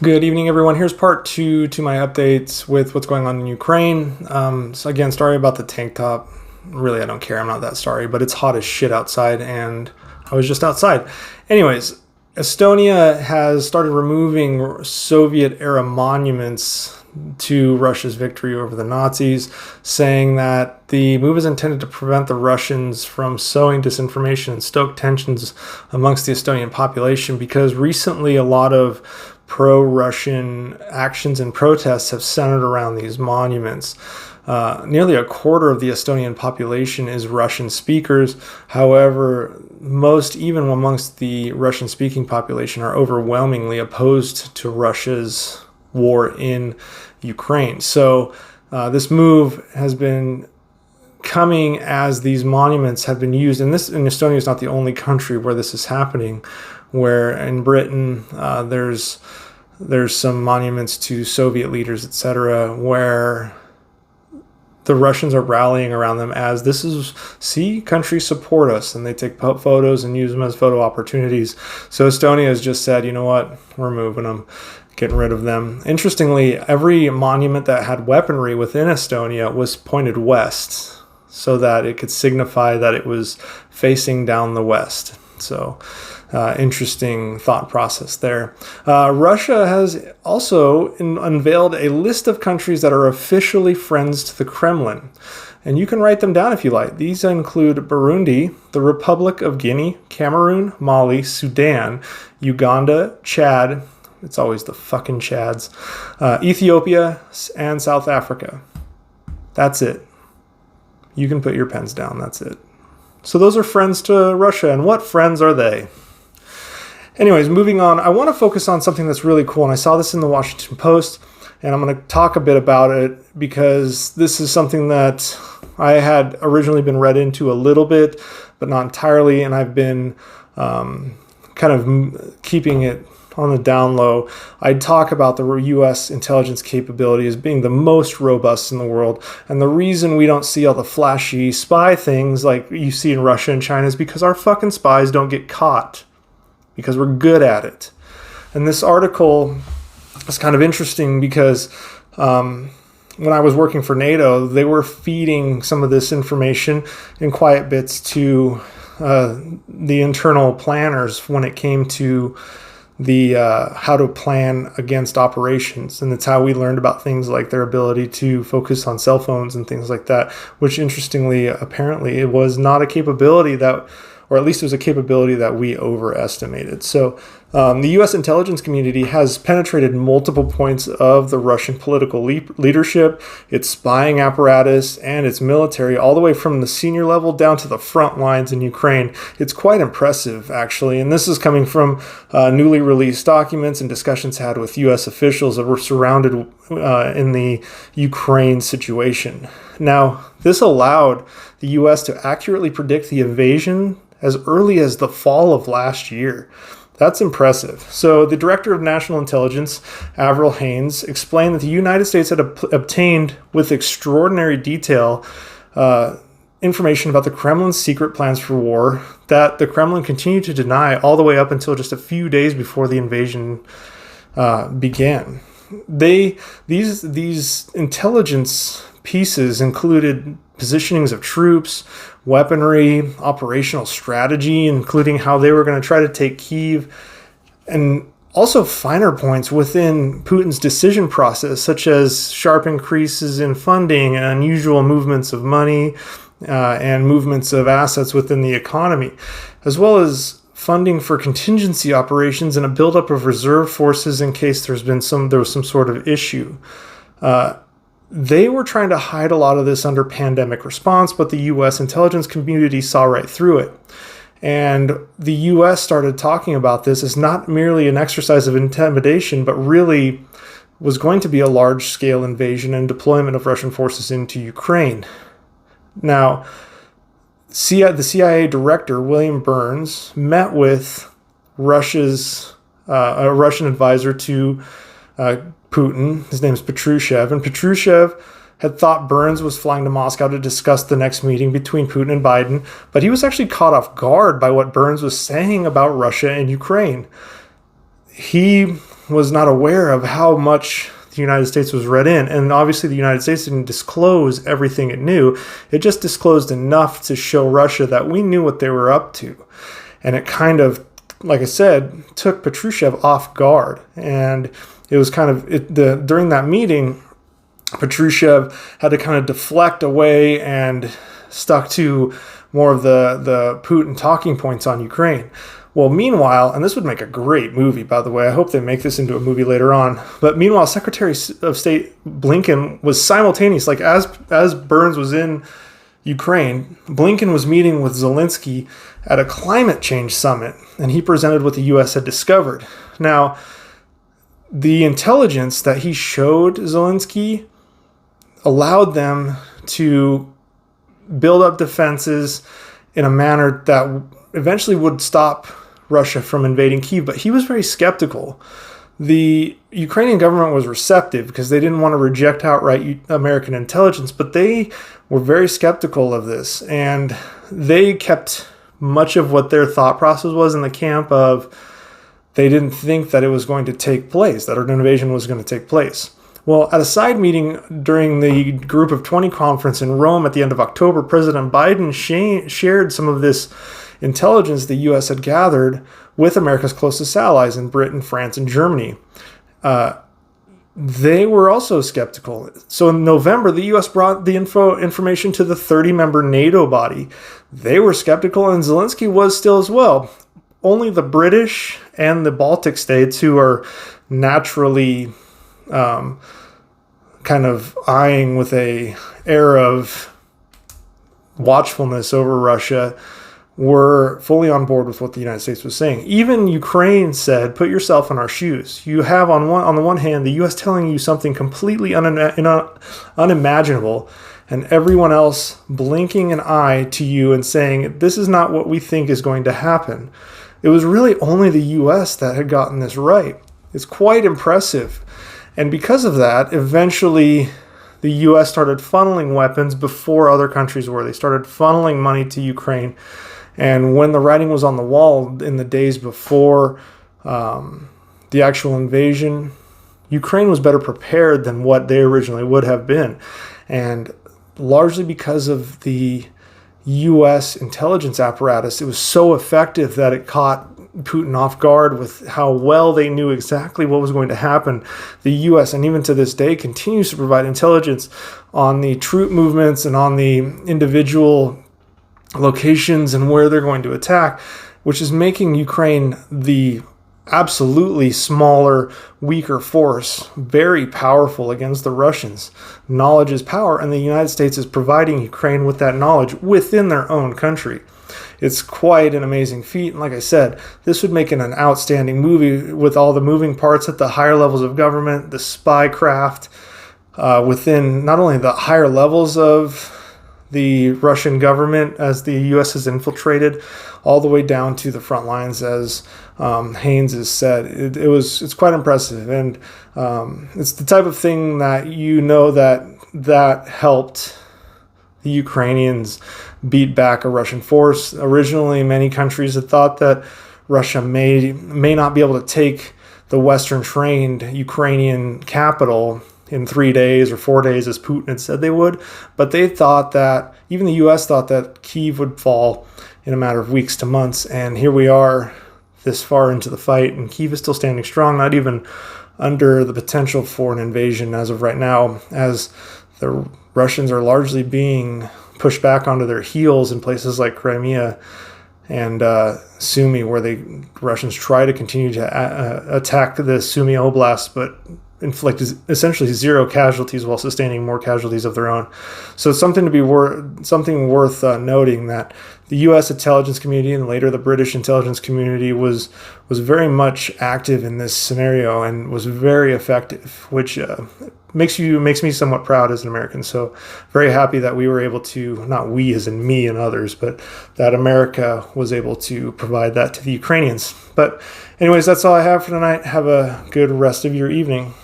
Good evening, everyone. Here's part two to my updates with what's going on in Ukraine. So again, sorry about the tank top. Really, I don't care. I'm not that sorry, but it's hot as shit outside, and I was just outside. Anyways, Estonia has started removing Soviet-era monuments to Russia's victory over the Nazis, saying that the move is intended to prevent the Russians from sowing disinformation and stoke tensions amongst the Estonian population, because recently a lot of pro-Russian actions and protests have centered around these monuments. Nearly a quarter of the Estonian population is Russian speakers. However, most, even amongst the Russian speaking population, are overwhelmingly opposed to Russia's war in Ukraine. So this move has been coming as these monuments have been used, and Estonia is not the only country where this is happening. Where in Britain there's some monuments to Soviet leaders, etc., where the Russians are rallying around them as this is, see, countries support us, and they take photos and use them as photo opportunities. So Estonia has just said, you know what, we're moving them, getting rid of them. Interestingly, every monument that had weaponry within Estonia was pointed west, so that it could signify that it was facing down the west. So interesting thought process there. Russia has also unveiled a list of countries that are officially friends to the Kremlin. And you can write them down if you like. These include Burundi, the Republic of Guinea, Cameroon, Mali, Sudan, Uganda, Chad, it's always the fucking Chads, Ethiopia, and South Africa. That's it. You can put your pens down. That's it. So those are friends to Russia. And what friends are they? Anyways, moving on, I want to focus on something that's really cool. And I saw this in the Washington Post, and I'm going to talk a bit about it because this is something that I had originally been read into a little bit, but not entirely. And I've been kind of keeping it on the down low. I talk about the U.S. intelligence capability as being the most robust in the world. And the reason we don't see all the flashy spy things like you see in Russia and China is because our fucking spies don't get caught, because we're good at it. And this article is kind of interesting because when I was working for NATO, they were feeding some of this information in quiet bits to the internal planners when it came to the how to plan against operations. And that's how we learned about things like their ability to focus on cell phones and things like that, which interestingly, apparently it was not a capability that, or at least it was a capability that we overestimated. So the U.S. intelligence community has penetrated multiple points of the Russian political leadership, its spying apparatus, and its military, all the way from the senior level down to the front lines in Ukraine. It's quite impressive, actually. And this is coming from newly released documents and discussions had with U.S. officials that were surrounded in the Ukraine situation. Now, this allowed the U.S. to accurately predict the invasion as early as the fall of last year. That's impressive. So the Director of National Intelligence, Avril Haines, explained that the United States had obtained with extraordinary detail information about the Kremlin's secret plans for war that the Kremlin continued to deny all the way up until just a few days before the invasion began. These intelligence pieces included positionings of troops, weaponry, operational strategy, including how they were going to try to take Kyiv, and also finer points within Putin's decision process, such as sharp increases in funding, unusual movements of money, and movements of assets within the economy, as well as funding for contingency operations and a buildup of reserve forces in case there was some sort of issue. They were trying to hide a lot of this under pandemic response, but the U.S. intelligence community saw right through it. And the U.S. started talking about this as not merely an exercise of intimidation, but really was going to be a large-scale invasion and deployment of Russian forces into Ukraine. Now, the CIA director, William Burns, met with a Russian advisor to Putin. His name is Patrushev, and Patrushev had thought Burns was flying to Moscow to discuss the next meeting between Putin and Biden, but he was actually caught off guard by what Burns was saying about Russia and Ukraine. He was not aware of how much the United States was read in. And obviously the United States didn't disclose everything it knew. It just disclosed enough to show Russia that we knew what they were up to. And it kind of, like I said, took Patrushev off guard. And it was kind of, during that meeting, Patrushev had to kind of deflect away and stuck to more of the Putin talking points on Ukraine. Well, meanwhile, and this would make a great movie, by the way. I hope they make this into a movie later on. But meanwhile, Secretary of State Blinken was simultaneous, like as Burns was in Ukraine, Blinken was meeting with Zelensky at a climate change summit, and he presented what the U.S. had discovered. Now, the intelligence that he showed Zelensky allowed them to build up defenses in a manner that eventually would stop Russia from invading Kyiv, but he was very skeptical. The Ukrainian government was receptive because they didn't want to reject outright American intelligence, but they were very skeptical of this, and they kept much of what their thought process was in the camp of they didn't think that it was going to take place, that an invasion was going to take place. Well, at a side meeting during the Group of 20 conference in Rome at the end of October, President Biden shared some of this intelligence the U.S. had gathered with America's closest allies in Britain, France, and Germany. They were also skeptical. So in November, the U.S. brought the information to the 30-member NATO body. They were skeptical, and Zelensky was still as well. Only the British and the Baltic states, who are naturally kind of eyeing with a air of watchfulness over Russia, were fully on board with what the United States was saying. Even Ukraine said, put yourself in our shoes. You have on the one hand, the U.S. telling you something completely unimaginable, and everyone else blinking an eye to you and saying, this is not what we think is going to happen. It was really only the U.S. that had gotten this right. It's quite impressive. And because of that, eventually the U.S. started funneling weapons before other countries were. They started funneling money to Ukraine. And when the writing was on the wall in the days before the actual invasion, Ukraine was better prepared than what they originally would have been. And largely because of the U.S. intelligence apparatus, it was so effective that it caught Putin off guard with how well they knew exactly what was going to happen. The U.S., and even to this day, continues to provide intelligence on the troop movements and on the individual locations and where they're going to attack, which is making Ukraine the absolutely smaller, weaker force, very powerful against the Russians. Knowledge is power, and the United States is providing Ukraine with that knowledge within their own country. It's quite an amazing feat, and like I said, this would make it an outstanding movie with all the moving parts at the higher levels of government, the spy craft within not only the higher levels of the Russian government as the U.S. has infiltrated, all the way down to the front lines, as Haynes has said. It's quite impressive, and it's the type of thing that that helped the Ukrainians beat back a Russian force. Originally, many countries had thought that Russia may not be able to take the Western-trained Ukrainian capital in 3 days or 4 days, as Putin had said they would. But they thought that, even the U.S. thought that Kyiv would fall in a matter of weeks to months. And here we are this far into the fight, and Kyiv is still standing strong, not even under the potential for an invasion as of right now, as the Russians are largely being pushed back onto their heels in places like Crimea and Sumy, where the Russians try to continue to attack the Sumy Oblast, but inflict essentially zero casualties while sustaining more casualties of their own. So it's something worth noting that the U.S. intelligence community and later the British intelligence community was very much active in this scenario and was very effective, which makes me somewhat proud as an American. So very happy that we were able to, not we as in me and others, but that America was able to provide that to the Ukrainians. But anyways, that's all I have for tonight. Have a good rest of your evening.